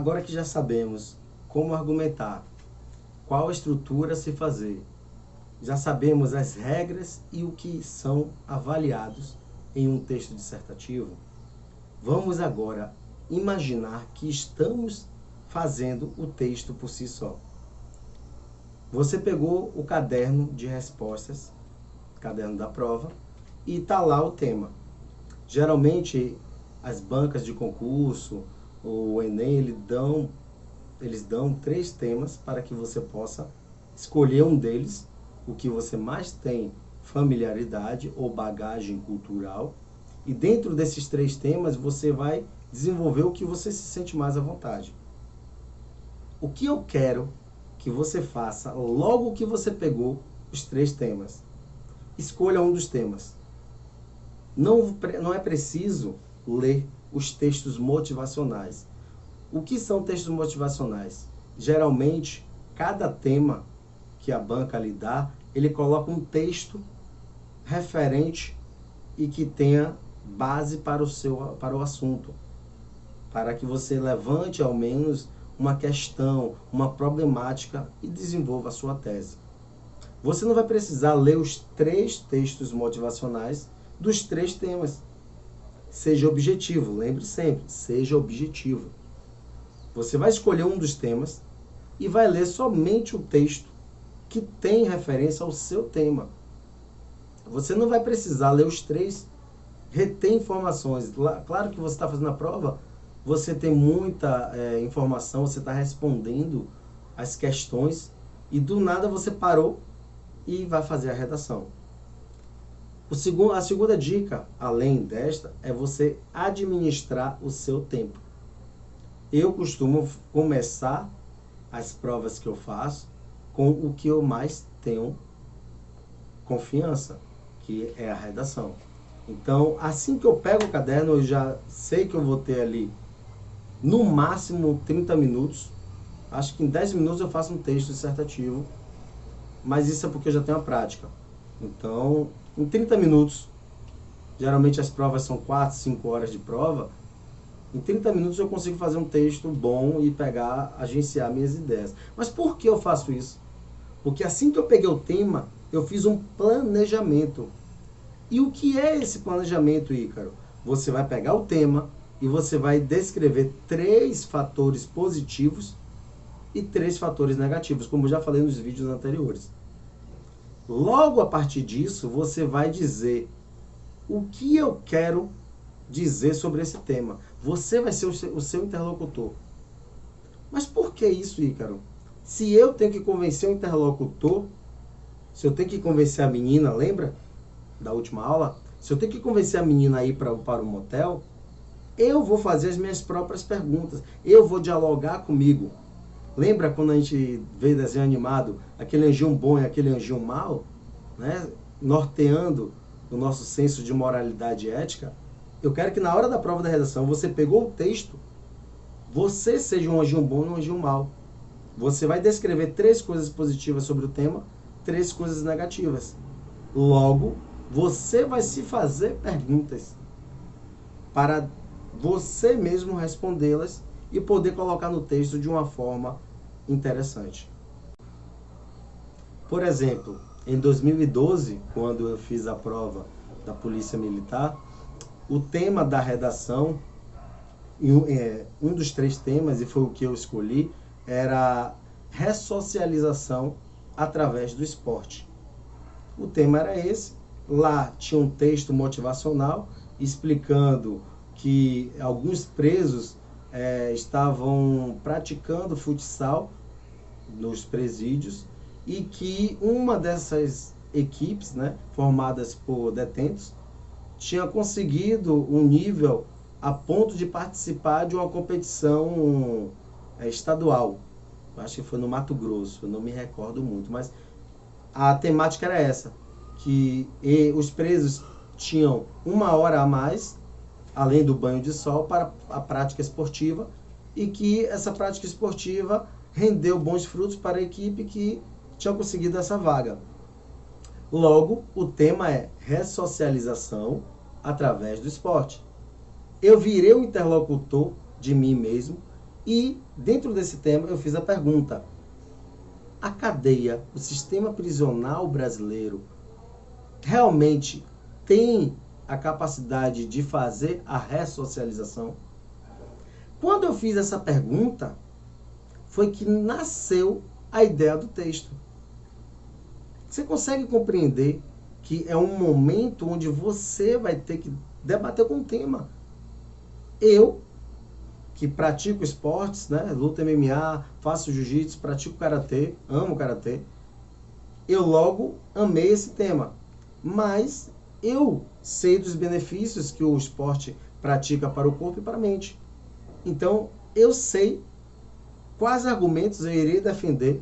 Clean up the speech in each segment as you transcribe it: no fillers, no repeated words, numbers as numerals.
Agora que já sabemos como argumentar, qual estrutura se fazer, já sabemos as regras e o que são avaliados em um texto dissertativo, vamos agora imaginar que estamos fazendo o texto por si só. Você pegou o caderno de respostas, caderno da prova, e está lá o tema. Geralmente, as bancas de concurso, o Enem, eles dão 3 temas para que você possa escolher um deles, o que você mais tem familiaridade ou bagagem cultural, e dentro desses 3 temas você vai desenvolver o que você se sente mais à vontade. O que eu quero que você faça logo que você pegou os 3 temas? Escolha um dos temas. Não é preciso ler os textos motivacionais. O que são textos motivacionais? Geralmente, cada tema que a banca lhe dá, ele coloca um texto referente e que tenha base para o assunto, para que você levante ao menos uma questão, uma problemática e desenvolva a sua tese. Você não vai precisar ler os 3 textos motivacionais dos 3 temas. Seja objetivo, lembre sempre, seja objetivo. Você vai escolher um dos temas e vai ler somente o texto que tem referência ao seu tema. Você não vai precisar ler os 3, reter informações. Claro que você está fazendo a prova, você tem muita informação, você está respondendo as questões e do nada você parou e vai fazer a redação. A segunda dica, além desta, é você administrar o seu tempo. Eu costumo começar as provas que eu faço com o que eu mais tenho confiança, que é a redação. Então, assim que eu pego o caderno, eu já sei que eu vou ter ali, no máximo, 30 minutos. Acho que em 10 minutos eu faço um texto dissertativo, mas isso é porque eu já tenho a prática. Então, em 30 minutos, geralmente as provas são 4, 5 horas de prova, em 30 minutos eu consigo fazer um texto bom e agenciar minhas ideias. Mas por que eu faço isso? Porque assim que eu peguei o tema, eu fiz um planejamento. E o que é esse planejamento, Ícaro? Você vai pegar o tema e você vai descrever 3 fatores positivos e 3 fatores negativos, como eu já falei nos vídeos anteriores. Logo a partir disso, você vai dizer o que eu quero dizer sobre esse tema. Você vai ser o seu interlocutor. Mas por que isso, Ícaro? Se eu tenho que convencer o interlocutor, se eu tenho que convencer a menina, lembra da última aula? Se eu tenho que convencer a menina a ir para o motel, eu vou fazer as minhas próprias perguntas. Eu vou dialogar comigo. Lembra quando a gente vê desenho animado, aquele anjinho bom e aquele anjinho mau, né? Norteando o nosso senso de moralidade e ética? Eu quero que na hora da prova da redação, você pegou o texto, você seja um anjinho bom e um anjinho mau. Você vai descrever 3 coisas positivas sobre o tema, 3 coisas negativas. Logo, você vai se fazer perguntas para você mesmo respondê-las e poder colocar no texto de uma forma interessante. Por exemplo, em 2012, quando eu fiz a prova da Polícia Militar, o tema da redação, um dos 3 temas, e foi o que eu escolhi, era ressocialização através do esporte. O tema era esse. Lá tinha um texto motivacional explicando que alguns presos estavam praticando futsal nos presídios e que uma dessas equipes, né, formadas por detentos, tinha conseguido um nível a ponto de participar de uma competição estadual. Acho que foi no Mato Grosso, eu não me recordo muito, mas a temática era essa, que os presos tinham 1 hora a mais, além do banho de sol, para a prática esportiva, e que essa prática esportiva rendeu bons frutos para a equipe que tinha conseguido essa vaga. Logo, o tema é ressocialização através do esporte. Eu virei o interlocutor de mim mesmo E dentro desse tema eu fiz a pergunta: a cadeia, o sistema prisional brasileiro, realmente tem a capacidade de fazer a ressocialização? Quando eu fiz essa pergunta, foi que nasceu a ideia do texto. Você consegue compreender que é um momento onde você vai ter que debater com o tema? Eu, que pratico esportes, né, luta MMA, faço jiu-jitsu, pratico karatê, amo karatê, eu logo amei esse tema. Mas eu sei dos benefícios que o esporte pratica para o corpo e para a mente. Então, eu sei quais argumentos eu irei defender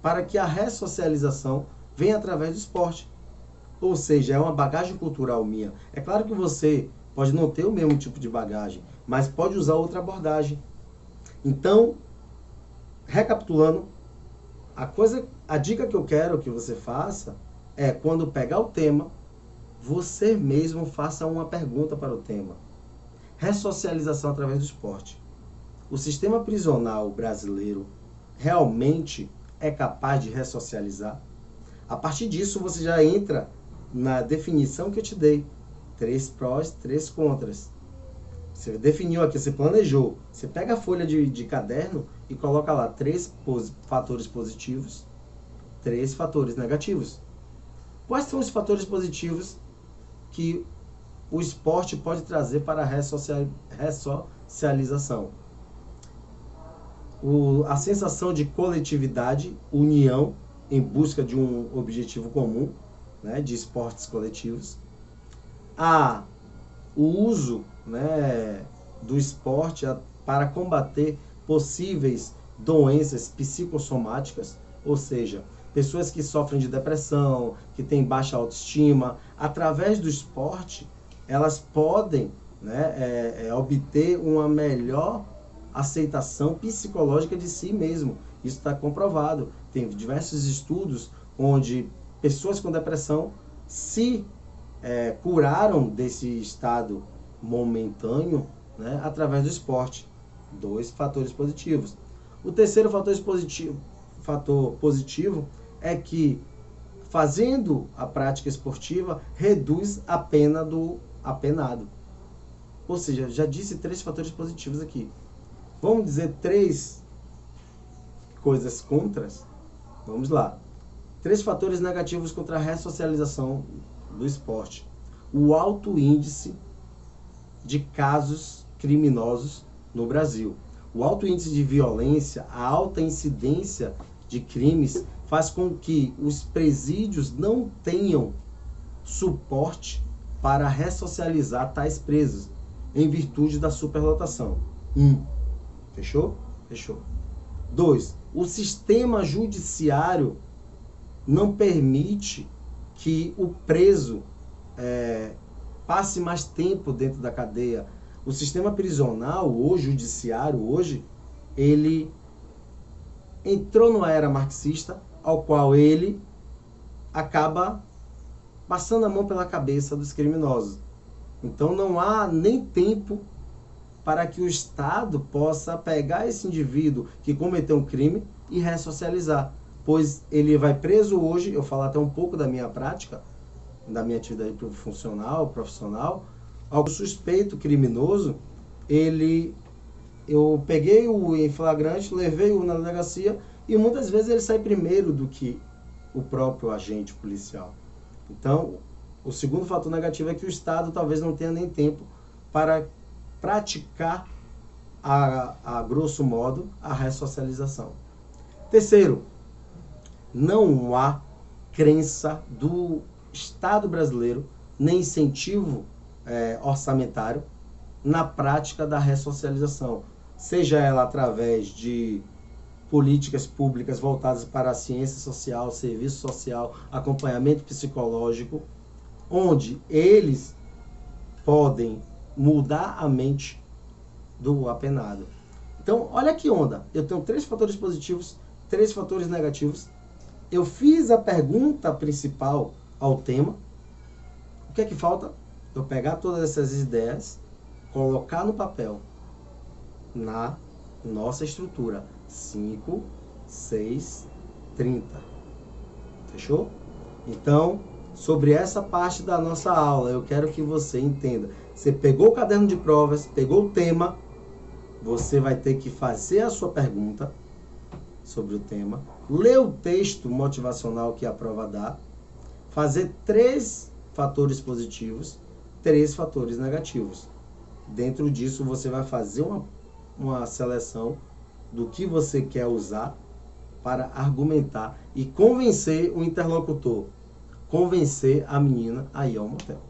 para que a ressocialização venha através do esporte. Ou seja, é uma bagagem cultural minha. É claro que você pode não ter o mesmo tipo de bagagem, mas pode usar outra abordagem. Então, recapitulando, a dica que eu quero que você faça é, quando pegar o tema, você mesmo faça uma pergunta para o tema. Ressocialização através do esporte. O sistema prisional brasileiro realmente é capaz de ressocializar? A partir disso, você já entra na definição que eu te dei. 3 prós, 3 contras. Você definiu aqui, você planejou. Você pega a folha de caderno e coloca lá 3 fatores positivos, 3 fatores negativos. Quais são os fatores positivos que o esporte pode trazer para a ressocialização? A sensação de coletividade, união em busca de um objetivo comum, né, de esportes coletivos. O uso, né, do esporte para combater possíveis doenças psicossomáticas, ou seja, pessoas que sofrem de depressão, que têm baixa autoestima, através do esporte, elas podem, né, obter uma melhor aceitação psicológica de si mesmo. Isso está comprovado. Tem diversos estudos onde pessoas com depressão se curaram desse estado momentâneo, né, através do esporte. 2 fatores positivos. O terceiro fator positivo é que fazendo a prática esportiva reduz a pena do apenado. Ou seja, já disse 3 fatores positivos aqui. Vamos dizer 3 coisas contras? Vamos lá. 3 fatores negativos contra a ressocialização do esporte. O alto índice de casos criminosos no Brasil. O alto índice de violência, a alta incidência de crimes faz com que os presídios não tenham suporte para ressocializar tais presos, em virtude da superlotação. Fechou? Fechou. 2. O sistema judiciário não permite que o preso passe mais tempo dentro da cadeia. O sistema prisional, o judiciário hoje, ele entrou numa era marxista, ao qual ele acaba passando a mão pela cabeça dos criminosos. Então não há nem tempo para que o Estado possa pegar esse indivíduo que cometeu um crime e ressocializar. Pois ele vai preso hoje, eu falo até um pouco da minha prática, da minha atividade profissional, algo suspeito, criminoso, eu peguei o em flagrante, levei-o na delegacia e muitas vezes ele sai primeiro do que o próprio agente policial. Então, o segundo fator negativo é que o Estado talvez não tenha nem tempo para praticar, a grosso modo, a ressocialização. Terceiro, não há crença do Estado brasileiro, nem incentivo orçamentário na prática da ressocialização, seja ela através de políticas públicas voltadas para a ciência social, serviço social, acompanhamento psicológico, onde eles podem mudar a mente do apenado. Então, olha que onda. Eu tenho 3 fatores positivos, 3 fatores negativos. Eu fiz a pergunta principal ao tema. O que é que falta? Eu pegar todas essas ideias, colocar no papel, na nossa estrutura 5, 6, 30. Fechou? Então, sobre essa parte da nossa aula, eu quero que você entenda. Você pegou o caderno de provas, pegou o tema, você vai ter que fazer a sua pergunta sobre o tema, ler o texto motivacional que a prova dá, fazer 3 fatores positivos, 3 fatores negativos. Dentro disso, você vai fazer uma seleção do que você quer usar para argumentar e convencer o interlocutor, convencer a menina a ir ao motel.